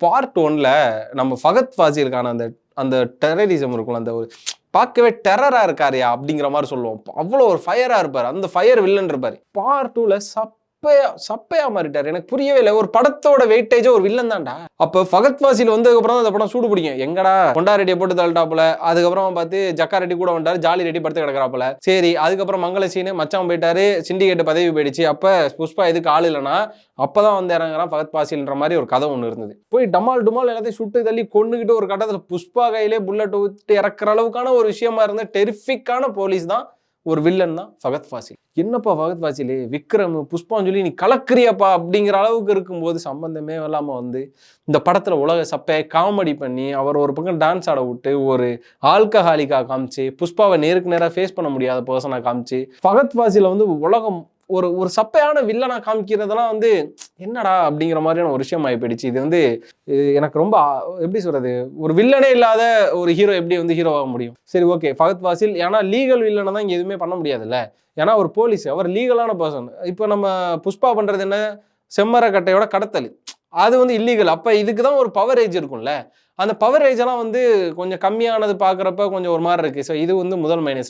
Part 1ல நம்ம ஃபகத் ஃபாசிலுக்கான அந்த அந்த டெரரிசம் இருக்கும்ல, அந்த ஒரு பார்க்கவே டெரரா இருக்காருயா அப்படிங்கிற மாதிரி சொல்லுவோம். அவ்வளோ ஒரு ஃபயரா இருப்பாரு. அந்த ஃபயர் வில்லன் இருப்பாரு. பார்ட் 2ல சப்பையா சப்பையா மாறிட்டாரு. எனக்கு புரியவே இல்ல. ஒரு படத்தோட வெயிட்டேஜ் ஒரு வில்லன் தான்டா. அப்ப ஃபகத் ஃபாசில் வந்ததுக்கு அப்புறம் அந்த படம் சூடு பிடிக்கும். எங்கடா கொண்டா ரெட்டியை போட்டு தள்ளிட்டாப்புல. அதுக்கப்புறம் பார்த்து ஜக்கா ரெட்டி கூட வந்துட்டாரு. ஜாலி ரெட்டி படுத்து கிடக்குறாப்புல. சரி, அதுக்கப்புறம் மங்கள சீனு மச்சான் போயிட்டாரு. சிண்டிகேட் பதவி போயிடுச்சு. அப்ப புஷ்பா எதுக்கு ஆள் இல்லைன்னா அப்பதான் வந்து இறங்குறான் ஃபகத் ஃபாசில்ன்ற மாதிரி ஒரு கதை ஒன்று இருந்தது. போய் டமால் டுமால் எல்லாத்தையும் சுட்டு தள்ளி கொண்டுகிட்டு ஒரு கட்டத்தில் புஷ்பா கையிலே புல்லட் விட்டு இறக்குற அளவுக்கான ஒரு விஷயமா இருந்த டெரிஃபிக்கான போலீஸ் தான் ஒரு வில்லன் தான் ஃபகத் ஃபாசில். என்னப்பா ஃபகத் ஃபாசில் விக்ரம் புஷ்பான்னு சொல்லி நீ கலக்கிறியப்பா அப்படிங்கிற அளவுக்கு இருக்கும்போது சம்பந்தமே இல்லாம வந்து இந்த படத்துல உலக சப்பையை காமெடி பண்ணி அவர் ஒரு பக்கம் டான்ஸ் ஆட விட்டு ஒரு ஆல்கஹாலிக்கா காமிச்சு புஷ்பாவை நேருக்கு நேராக ஃபேஸ் பண்ண முடியாத பர்சனை காமிச்சு ஃபகத் ஃபாசில வந்து உலகம் ஒரு ஒரு சப்பையான வில்லனா காமிக்கிறதெல்லாம் வந்து என்னடா அப்படிங்கிற மாதிரியான ஒரு விஷயம் ஆகி போயிடுச்சு. இது வந்து எனக்கு ரொம்ப எப்படி சொல்றது, ஒரு வில்லனே இல்லாத ஒரு ஹீரோ எப்படி வந்து ஹீரோ ஆக முடியும்? சரி, ஓகே, ஃபகத் ஃபாசில் ஏன்னா லீகல் வில்லனை தான் இங்கே எதுவுமே பண்ண முடியாதுல்ல. ஏன்னா ஒரு போலீஸ், அவர் லீகலான பர்சன். இப்போ நம்ம புஷ்பா பண்றது என்ன, செம்மரக்கட்டையோட கடத்தல், அது வந்து இல்லீகல். அப்போ இதுக்கு தான் ஒரு பவர் ஏஜ் இருக்கும்ல. அந்த பவர் ஏஜ் எல்லாம் வந்து கொஞ்சம் கம்மியானது பார்க்குறப்ப கொஞ்சம் ஒரு மாதிரி இருக்கு. ஸோ இது வந்து முதல் மைனஸ்.